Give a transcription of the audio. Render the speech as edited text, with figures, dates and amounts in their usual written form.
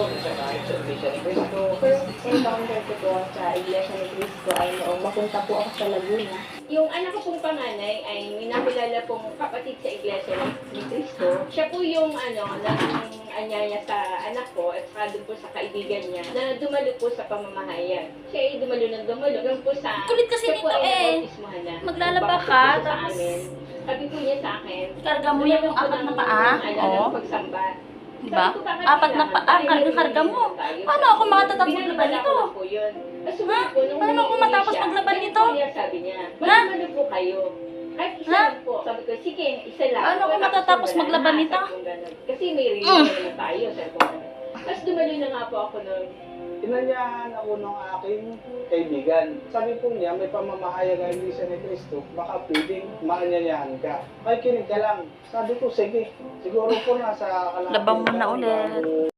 Sa Iglesia ni Cristo. First encounter ko po sa Iglesia ni Cristo ay noong mapunta po ako sa Laguna. Yung anak ko pong panganay ay may nakilala pong kapatid sa Iglesia ni Cristo. Siya po yung naging anyaya sa anak ko at saka doon po sa kaibigan niya na dumalo po sa pamamahayan. Siya ay dumalo ng dumalo doon po sa... Kulit kasi siya po nito ay eh. nabautismohan na. Maglalaba Nagpapasok ka, po sa tapos amin. Sabi po niya sa akin, karga mo yung apat na paa. ng pagsamba. Diba? Apat na paa, karga mo. Paano ako makatapos maglaban nito? Ha? Paano ako matapos maglaban nito? Sabi niya, Ha? ano po kayo? Kahit isa Ha? lang po. Sabi ko, sige, isa lang. Paano ako matatapos maglaban nito? Sabi ko ganun. Kasi may religion naman tayo. Sabi ko ganun. Tapos dumalo na nga po ako nun. Inanyahan ako ng aking kaibigan. Sabi po niya, may pamamahayag ang Iglesia ni Cristo, baka pwedeng maanyayahan ka. Ay, kinig ka lang. Sabi ko, sige. Siguro po nasa Labang mo na ulit.